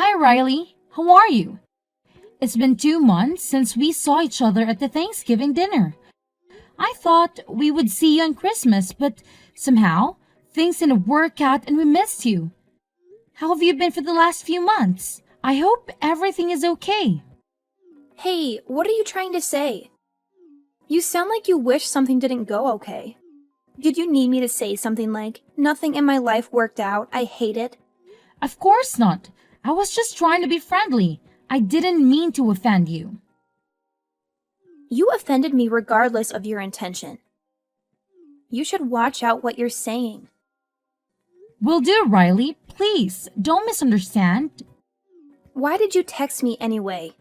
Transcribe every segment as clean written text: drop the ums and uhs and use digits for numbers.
Hi, Riley. How are you? It's been 2 months since we saw each other at the Thanksgiving dinner. I thought we would see you on Christmas, but somehow things didn't work out and we missed you. How have you been for the last few months? I hope everything is okay. Hey, what are you trying to say? You sound like you wish something didn't go okay. Did you need me to say something like, nothing in my life worked out, I hate it? Of course not. I was just trying to be friendly. I didn't mean to offend you. You offended me regardless of your intention. You should watch out what you're saying. Will do, Riley. Please, don't misunderstand. Why did you text me anyway?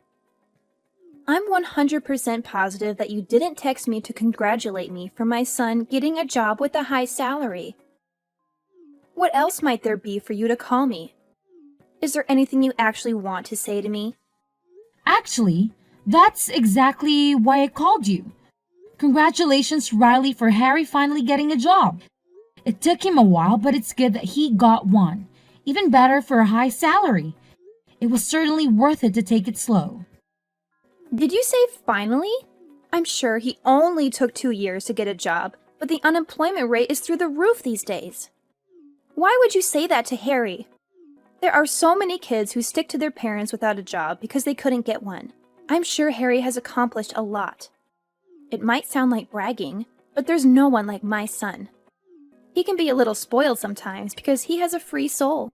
I'm 100% positive that you didn't text me to congratulate me for my son getting a job with a high salary. What else might there be for you to call me? Is there anything you actually want to say to me? Actually, that's exactly why I called you. Congratulations, Riley, for Harry finally getting a job. It took him a while, but it's good that he got one. Even better for a high salary. It was certainly worth it to take it slow. Did you say finally? I'm sure he only took 2 years to get a job, but the unemployment rate is through the roof these days. Why would you say that to Harry? There are so many kids who stick to their parents without a job because they couldn't get one. I'm sure Harry has accomplished a lot. It might sound like bragging, but there's no one like my son. He can be a little spoiled sometimes because he has a free soul.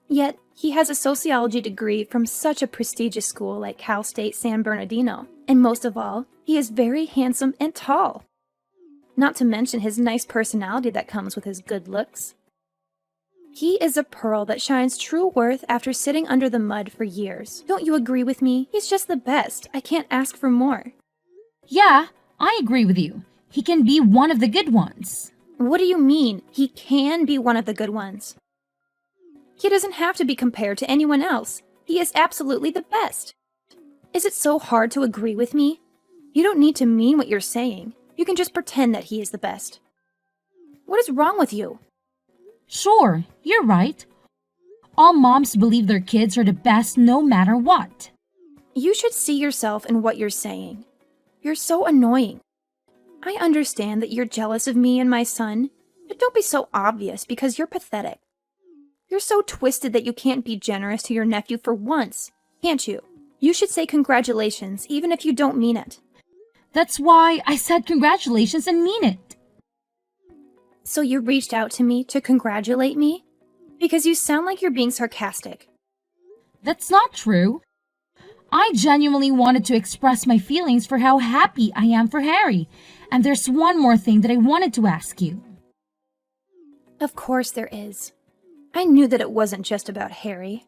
Yet, he has a sociology degree from such a prestigious school like Cal State San Bernardino. And most of all, he is very handsome and tall. Not to mention his nice personality that comes with his good looks. He is a pearl that shines true worth after sitting under the mud for years. Don't you agree with me? He's just the best. I can't ask for more. Yeah, I agree with you. He can be one of the good ones. What do you mean, he can be one of the good ones? He doesn't have to be compared to anyone else. He is absolutely the best. Is it so hard to agree with me? You don't need to mean what you're saying. You can just pretend that he is the best. What is wrong with you? Sure, you're right. All moms believe their kids are the best no matter what. You should see yourself in what you're saying. You're so annoying. I understand that you're jealous of me and my son, but don't be so obvious because you're pathetic. You're so twisted that you can't be generous to your nephew for once, can't you? You should say congratulations, even if you don't mean it. That's why I said congratulations and mean it. So you reached out to me to congratulate me? Because you sound like you're being sarcastic. That's not true. I genuinely wanted to express my feelings for how happy I am for Harry. And there's one more thing that I wanted to ask you. Of course there is. I knew that it wasn't just about Harry.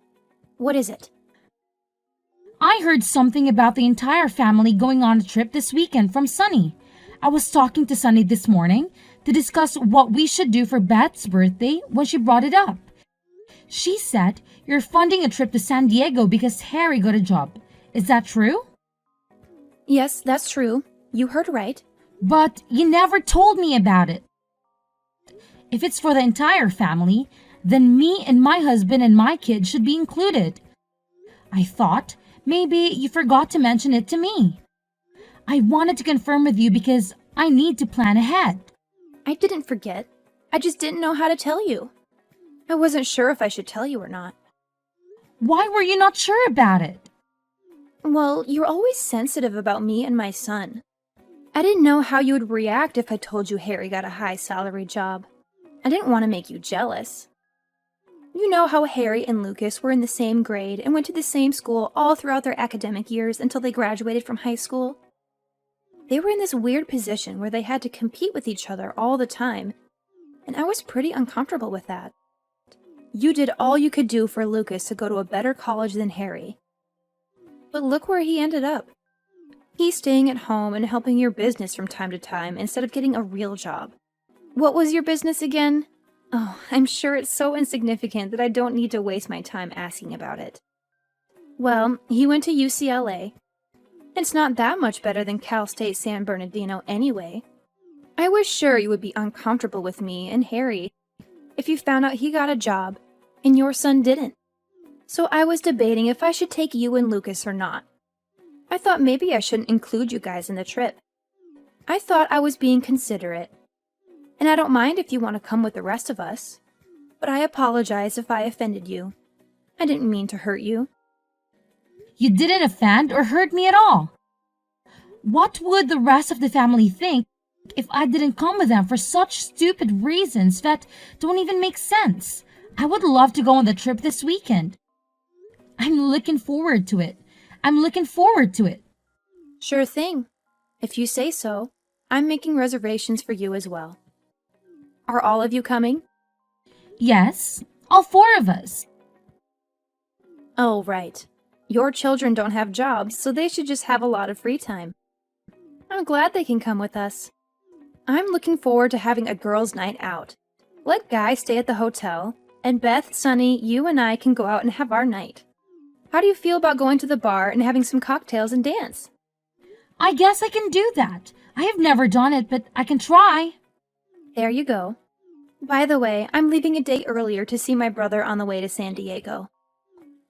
What is it? I heard something about the entire family going on a trip this weekend from Sunny. I was talking to Sunny this morning to discuss what we should do for Beth's birthday when she brought it up. She said you're funding a trip to San Diego because Harry got a job. Is that true? Yes, that's true. You heard right. But you never told me about it. If it's for the entire family, then me and my husband and my kids should be included. I thought maybe you forgot to mention it to me. I wanted to confirm with you because I need to plan ahead. I didn't forget. I just didn't know how to tell you. I wasn't sure if I should tell you or not. Why were you not sure about it? Well, you're always sensitive about me and my son. I didn't know how you would react if I told you Harry got a high salary job. I didn't want to make you jealous. You know how Harry and Lucas were in the same grade and went to the same school all throughout their academic years until they graduated from high school? They were in this weird position where they had to compete with each other all the time, and I was pretty uncomfortable with that. You did all you could do for Lucas to go to a better college than Harry. But look where he ended up. He's staying at home and helping your business from time to time instead of getting a real job. What was your business again? Oh, I'm sure it's so insignificant that I don't need to waste my time asking about it. Well, he went to UCLA. It's not that much better than Cal State San Bernardino anyway. I was sure you would be uncomfortable with me and Harry if you found out he got a job and your son didn't. So I was debating if I should take you and Lucas or not. I thought maybe I shouldn't include you guys in the trip. I thought I was being considerate. And I don't mind if you want to come with the rest of us. But I apologize if I offended you. I didn't mean to hurt you. You didn't offend or hurt me at all. What would the rest of the family think if I didn't come with them for such stupid reasons that don't even make sense? I would love to go on the trip this weekend. I'm looking forward to it. Sure thing. If you say so, I'm making reservations for you as well. Are all of you coming? Yes, all four of us. Oh, right. Your children don't have jobs, so they should just have a lot of free time. I'm glad they can come with us. I'm looking forward to having a girls' night out. Let Guy stay at the hotel, and Beth, Sunny, you and I can go out and have our night. How do you feel about going to the bar and having some cocktails and dance? I guess I can do that. I have never done it, but I can try. There you go. By the way, I'm leaving a day earlier to see my brother on the way to San Diego.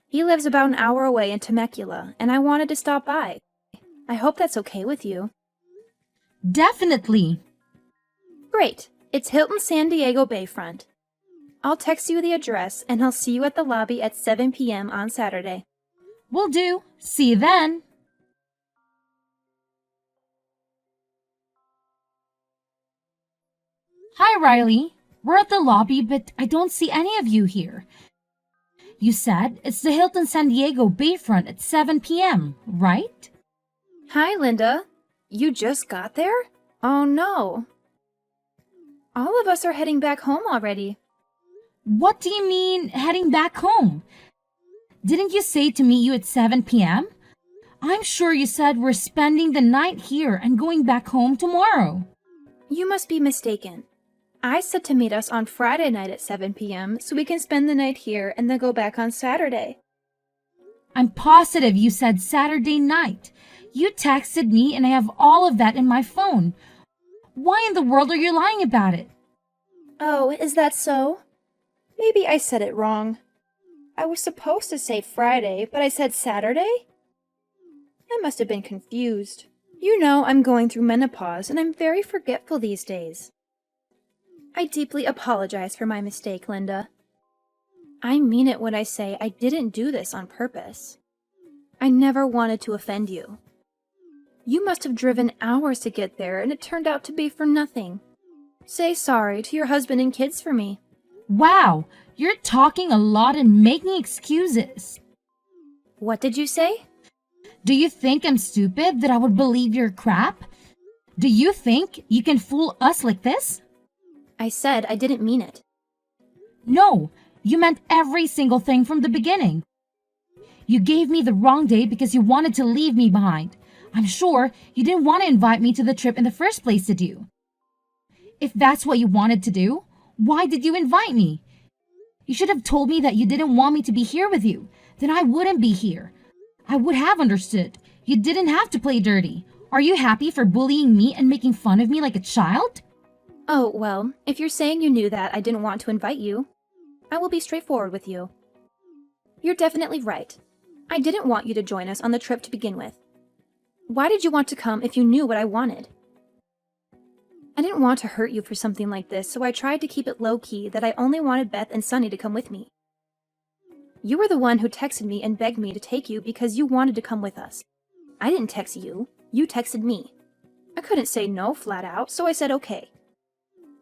He lives about an hour away in Temecula, and I wanted to stop by. I hope that's okay with you. Definitely. Great. It's Hilton San Diego Bayfront. I'll text you the address, and I'll see you at the lobby at 7 p.m. on Saturday. Will do. See you then. Hi, Riley. We're at the lobby, but I don't see any of you here. You said it's the Hilton San Diego Bayfront at 7 p.m., right? Hi, Linda. You just got there? Oh, no. All of us are heading back home already. What do you mean, heading back home? Didn't you say to meet you at 7 p.m.? I'm sure you said we're spending the night here and going back home tomorrow. You must be mistaken. I said to meet us on Friday night at 7 p.m. so we can spend the night here and then go back on Saturday. I'm positive you said Saturday night. You texted me and I have all of that in my phone. Why in the world are you lying about it? Oh, is that so? Maybe I said it wrong. I was supposed to say Friday, but I said Saturday? I must have been confused. You know I'm going through menopause and I'm very forgetful these days. I deeply apologize for my mistake, Linda. I mean it when I say I didn't do this on purpose. I never wanted to offend you. You must have driven hours to get there and it turned out to be for nothing. Say sorry to your husband and kids for me. Wow, you're talking a lot and making excuses. What did you say? Do you think I'm stupid that I would believe your crap? Do you think you can fool us like this? I said I didn't mean it. No, you meant every single thing from the beginning. You gave me the wrong date because you wanted to leave me behind. I'm sure you didn't want to invite me to the trip in the first place, did you? If that's what you wanted to do, why did you invite me? You should have told me that you didn't want me to be here with you. Then I wouldn't be here. I would have understood. You didn't have to play dirty. Are you happy for bullying me and making fun of me like a child? Oh, well, if you're saying you knew that I didn't want to invite you, I will be straightforward with you. You're definitely right. I didn't want you to join us on the trip to begin with. Why did you want to come if you knew what I wanted? I didn't want to hurt you for something like this, so I tried to keep it low-key that I only wanted Beth and Sunny to come with me. You were the one who texted me and begged me to take you because you wanted to come with us. I didn't text you. You texted me. I couldn't say no flat out, so I said okay.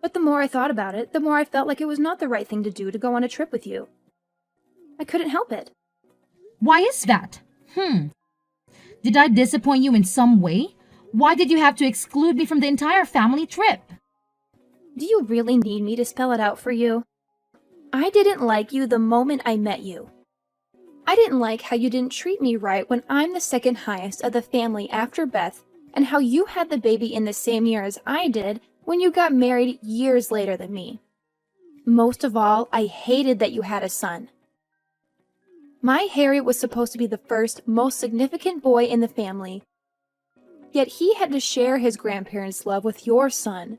But the more I thought about it, the more I felt like it was not the right thing to do to go on a trip with you. I couldn't help it. Why is that? Did I disappoint you in some way? Why did you have to exclude me from the entire family trip? Do you really need me to spell it out for you? I didn't like you the moment I met you. I didn't like how you didn't treat me right when I'm the second highest of the family after Beth, and how you had the baby in the same year as I did when you got married years later than me. Most of all, I hated that you had a son. My Harry was supposed to be the first, most significant boy in the family, yet he had to share his grandparents' love with your son,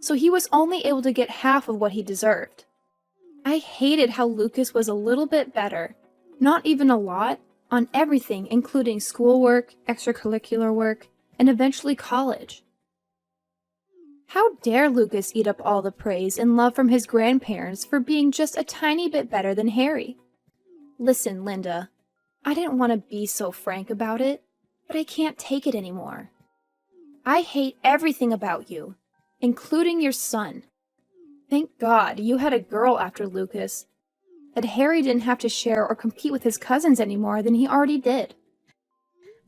so he was only able to get half of what he deserved. I hated how Lucas was a little bit better, Not even a lot, on everything, including schoolwork, extracurricular work, and eventually college. How dare Lucas eat up all the praise and love from his grandparents for being just a tiny bit better than Harry? Listen, Linda, I didn't want to be so frank about it, but I can't take it anymore. I hate everything about you, including your son. Thank God you had a girl after Lucas, that Harry didn't have to share or compete with his cousins any more than he already did.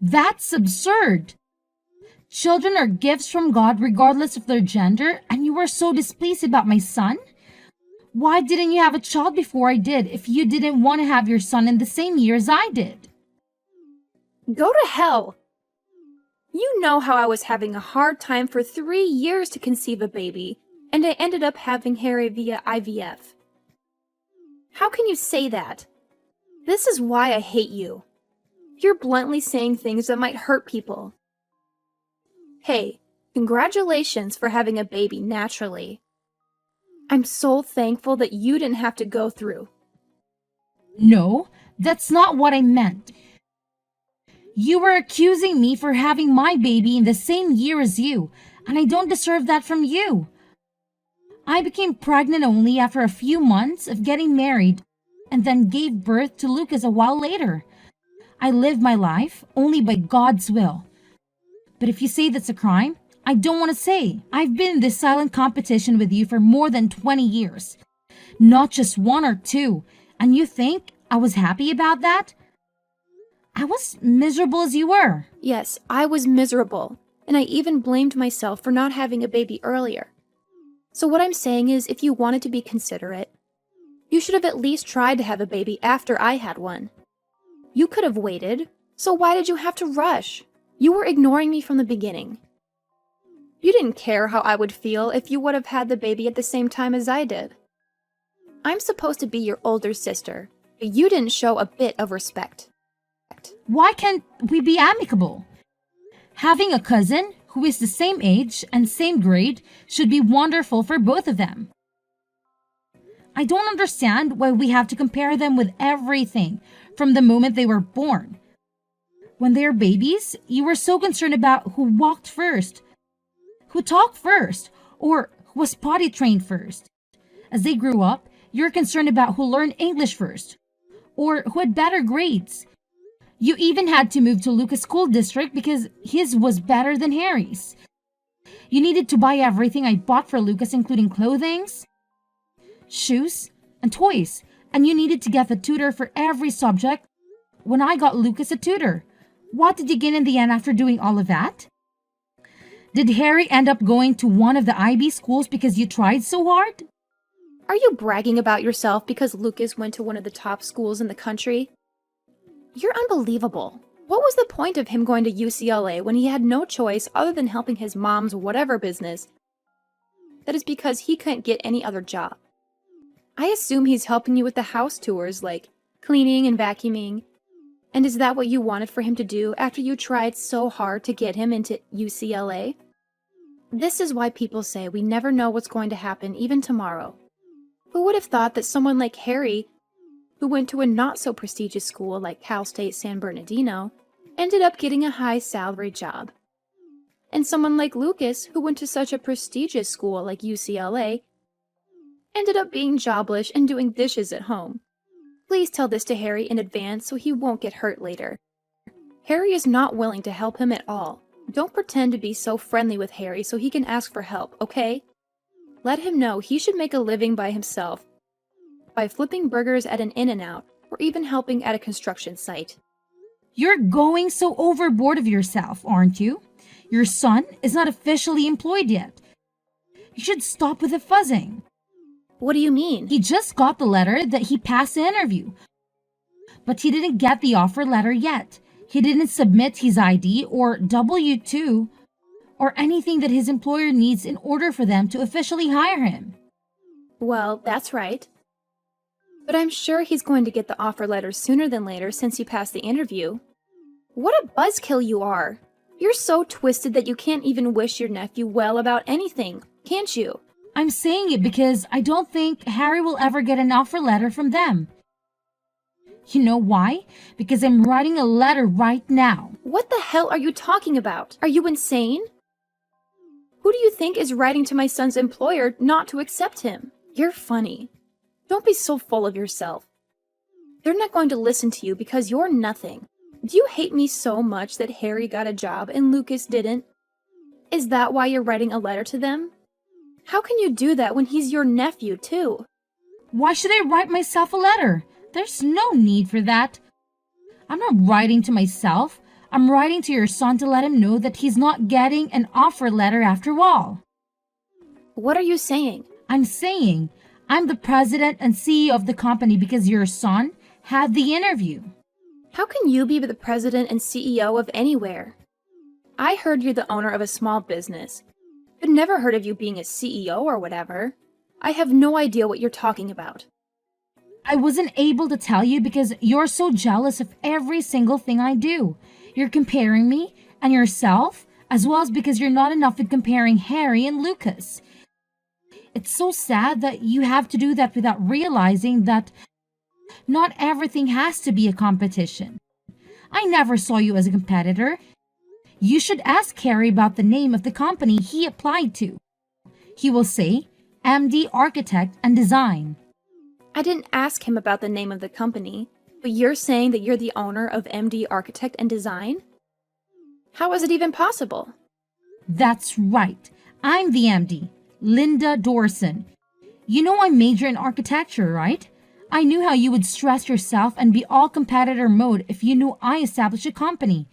That's absurd. Children are gifts from God regardless of their gender, and you were so displeased about my son? Why didn't you have a child before I did if you didn't want to have your son in the same year as I did? Go to hell! You know how I was having a hard time for 3 years to conceive a baby, and I ended up having Harry via IVF. How can you say that? This is why I hate you. You're bluntly saying things that might hurt people. Hey, congratulations for having a baby naturally. I'm so thankful that you didn't have to go through. No, that's not what I meant. You were accusing me for having my baby in the same year as you, and I don't deserve that from you. I became pregnant only after a few months of getting married and then gave birth to Lucas a while later. I lived my life only by God's will. But if you say that's a crime, I don't want to say. I've been in this silent competition with you for more than 20 years. Not just 1 or 2. And you think I was happy about that? I was miserable as you were. Yes, I was miserable, and I even blamed myself for not having a baby earlier. So what I'm saying is, if you wanted to be considerate, you should have at least tried to have a baby after I had one. You could have waited, so why did you have to rush? You were ignoring me from the beginning. You didn't care how I would feel if you would have had the baby at the same time as I did. I'm supposed to be your older sister, but you didn't show a bit of respect. Why can't we be amicable? Having a cousin who is the same age and same grade should be wonderful for both of them. I don't understand why we have to compare them with everything from the moment they were born. When they were babies, you were so concerned about who walked first, who talked first, or who was potty trained first. As they grew up, you're concerned about who learned English first, or who had better grades. You even had to move to Lucas' school district because his was better than Harry's. You needed to buy everything I bought for Lucas, including clothing, shoes, and toys. And you needed to get the tutor for every subject when I got Lucas a tutor. What did you gain in the end after doing all of that? Did Harry end up going to one of the IB schools because you tried so hard? Are you bragging about yourself because Lucas went to one of the top schools in the country? You're unbelievable. What was the point of him going to UCLA when he had no choice other than helping his mom's whatever business? That is because he couldn't get any other job. I assume he's helping you with the house tours like cleaning and vacuuming. And is that what you wanted for him to do after you tried so hard to get him into UCLA? This is why people say we never know what's going to happen even tomorrow. Who would have thought that someone like Harry, who went to a not-so-prestigious school like Cal State San Bernardino, ended up getting a high-salary job? And someone like Lucas, who went to such a prestigious school like UCLA, ended up being jobless and doing dishes at home. Please tell this to Harry in advance so he won't get hurt later. Harry is not willing to help him at all. Don't pretend to be so friendly with Harry so he can ask for help, okay? Let him know he should make a living by himself, by flipping burgers at an In-N-Out, or even helping at a construction site. You're going so overboard of yourself, aren't you? Your son is not officially employed yet. You should stop with the fuzzing. What do you mean? He just got the letter that he passed the interview. But he didn't get the offer letter yet. He didn't submit his ID or W-2 or anything that his employer needs in order for them to officially hire him. Well, that's right. But I'm sure he's going to get the offer letter sooner than later since he passed the interview. What a buzzkill you are! You're so twisted that you can't even wish your nephew well about anything, can't you? I'm saying it because I don't think Harry will ever get an offer letter from them. You know why? Because I'm writing a letter right now. What the hell are you talking about? Are you insane? Who do you think is writing to my son's employer not to accept him? You're funny. Don't be so full of yourself. They're not going to listen to you because you're nothing. Do you hate me so much that Harry got a job and Lucas didn't? Is that why you're writing a letter to them? How can you do that when he's your nephew, too? Why should I write myself a letter? There's no need for that. I'm not writing to myself. I'm writing to your son to let him know that he's not getting an offer letter after all. What are you saying? I'm saying I'm the president and CEO of the company because your son had the interview. How can you be the president and CEO of anywhere? I heard you're the owner of a small business, but never heard of you being a CEO or whatever. I have no idea what you're talking about. I wasn't able to tell you because you're so jealous of every single thing I do. You're comparing me and yourself, as well as because you're not enough in comparing Harry and Lucas. It's so sad that you have to do that without realizing that not everything has to be a competition. I never saw you as a competitor. You should ask Harry about the name of the company he applied to. He will say MD Architect and Design. I didn't ask him about the name of the company, but you're saying that you're the owner of MD Architect and Design? How is it even possible? That's right. I'm the MD, Linda Dorson. You know I major in architecture, right? I knew how you would stress yourself and be all competitor mode if you knew I established a company.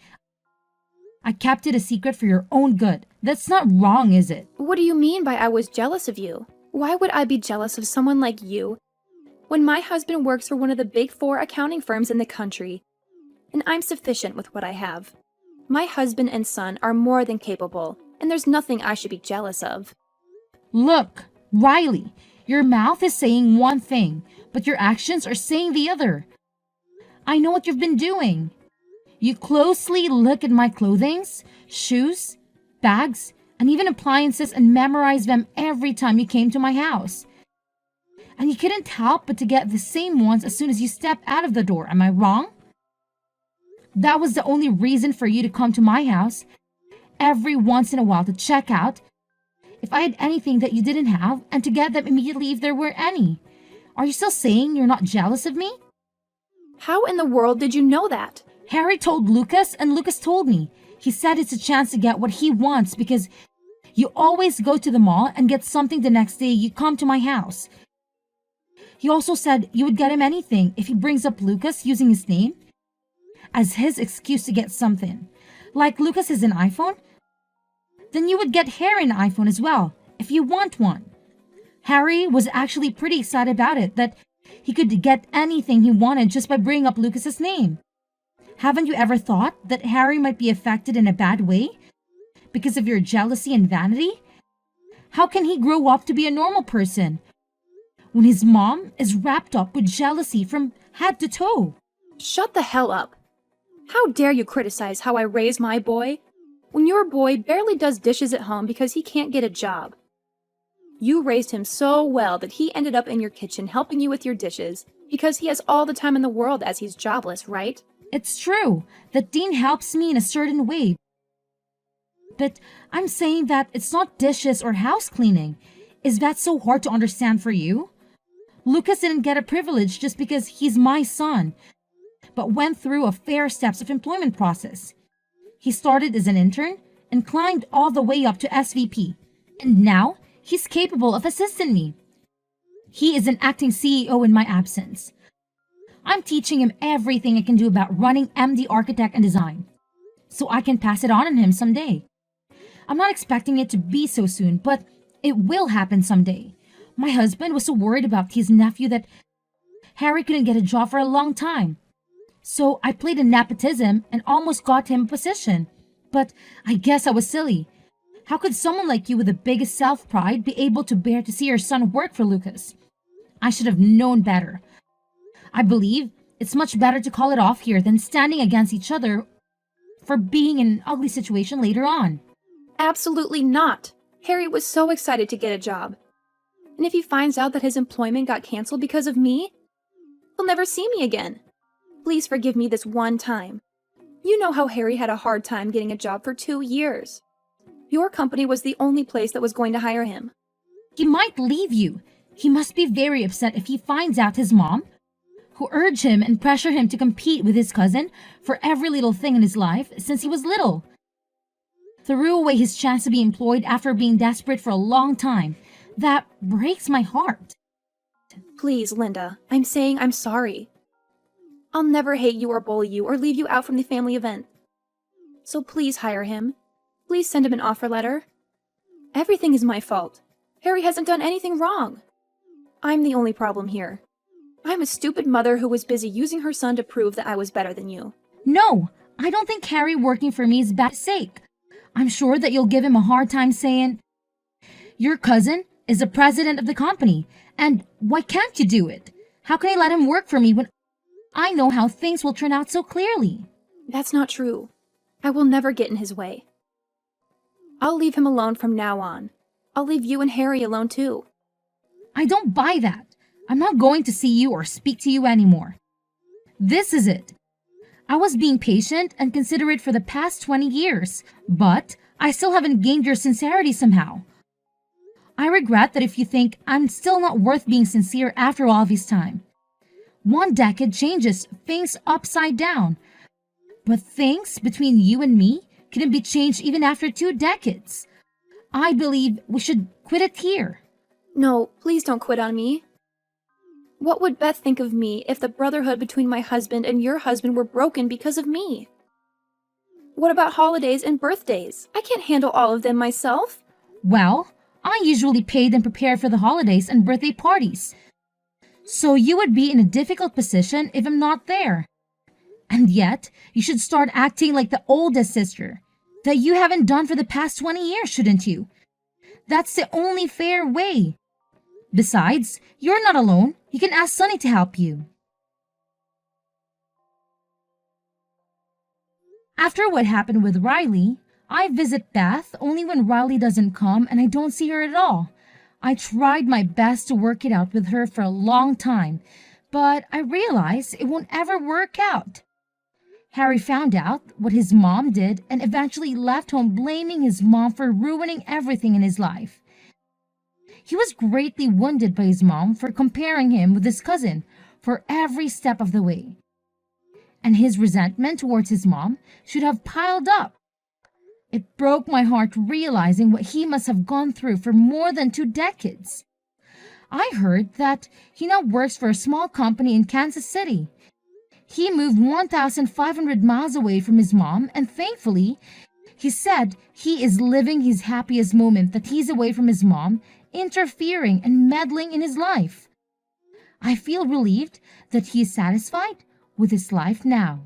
I kept it a secret for your own good. That's not wrong, is it? What do you mean by I was jealous of you? Why would I be jealous of someone like you when my husband works for one of the big 4 accounting firms in the country, and I'm sufficient with what I have? My husband and son are more than capable, and there's nothing I should be jealous of. Look, Riley, your mouth is saying one thing, but your actions are saying the other. I know what you've been doing. You closely look at my clothings, shoes, bags, and even appliances and memorize them every time you came to my house. And you couldn't help but to get the same ones as soon as you step out of the door. Am I wrong? That was the only reason for you to come to my house every once in a while to check out if I had anything that you didn't have and to get them immediately if there were any. Are you still saying you're not jealous of me? How in the world did you know that? Harry told Lucas and Lucas told me. He said it's a chance to get what he wants because you always go to the mall and get something the next day you come to my house. He also said you would get him anything if he brings up Lucas using his name as his excuse to get something. Like Lucas has an iPhone, then you would get Harry an iPhone as well if you want one. Harry was actually pretty excited about it, that he could get anything he wanted just by bringing up Lucas's name. Haven't you ever thought that Harry might be affected in a bad way because of your jealousy and vanity? How can he grow up to be a normal person when his mom is wrapped up with jealousy from head to toe? Shut the hell up. How dare you criticize how I raise my boy when your boy barely does dishes at home because he can't get a job? You raised him so well that he ended up in your kitchen helping you with your dishes because he has all the time in the world as he's jobless, right? It's true that Dean helps me in a certain way. But I'm saying that it's not dishes or house cleaning. Is that so hard to understand for you? Lucas didn't get a privilege just because he's my son, but went through a fair steps of employment process. He started as an intern and climbed all the way up to SVP. And now he's capable of assisting me. He is an acting CEO in my absence. I'm teaching him everything I can do about running MD Architect and Design, so I can pass it on him someday. I'm not expecting it to be so soon, but it will happen someday. My husband was so worried about his nephew that Harry couldn't get a job for a long time. So I played in nepotism and almost got him a position. But I guess I was silly. How could someone like you with the biggest self-pride be able to bear to see your son work for Lucas? I should have known better. I believe it's much better to call it off here than standing against each other for being in an ugly situation later on. Absolutely not. Harry was so excited to get a job. And if he finds out that his employment got canceled because of me, he'll never see me again. Please forgive me this one time. You know how Harry had a hard time getting a job for 2 years. Your company was the only place that was going to hire him. He might leave you. He must be very upset if he finds out his mom, who urged him and pressured him to compete with his cousin for every little thing in his life since he was little, threw away his chance to be employed after being desperate for a long time. That breaks my heart. Please, Linda, I'm saying I'm sorry. I'll never hate you or bully you or leave you out from the family event. So please hire him. Please send him an offer letter. Everything is my fault. Harry hasn't done anything wrong. I'm the only problem here. I'm a stupid mother who was busy using her son to prove that I was better than you. No, I don't think Harry working for me is bad sake. I'm sure that you'll give him a hard time saying, your cousin is the president of the company, and why can't you do it? How can I let him work for me when I know how things will turn out so clearly? That's not true. I will never get in his way. I'll leave him alone from now on. I'll leave you and Harry alone too. I don't buy that. I'm not going to see you or speak to you anymore. This is it. I was being patient and considerate for the past 20 years, but I still haven't gained your sincerity somehow. I regret that if you think I'm still not worth being sincere after all this time. 1 decade changes things upside down, but things between you and me couldn't be changed even after 2 decades. I believe we should quit it here. No, please don't quit on me. What would Beth think of me if the brotherhood between my husband and your husband were broken because of me? What about holidays and birthdays? I can't handle all of them myself. Well, I usually paid and prepared for the holidays and birthday parties. So you would be in a difficult position if I'm not there. And yet, you should start acting like the oldest sister that you haven't done for the past 20 years, shouldn't you? That's the only fair way. Besides, you're not alone. You can ask Sunny to help you. After what happened with Riley, I visit Beth only when Riley doesn't come and I don't see her at all. I tried my best to work it out with her for a long time, but I realize it won't ever work out. Harry found out what his mom did and eventually left home blaming his mom for ruining everything in his life. He was greatly wounded by his mom for comparing him with his cousin for every step of the way. And his resentment towards his mom should have piled up. It broke my heart realizing what he must have gone through for more than 2 decades. I heard that he now works for a small company in Kansas City. He moved 1,500 miles away from his mom, and thankfully, he said he is living his happiest moment that he's away from his mom, interfering and meddling in his life. I feel relieved that he is satisfied with his life now.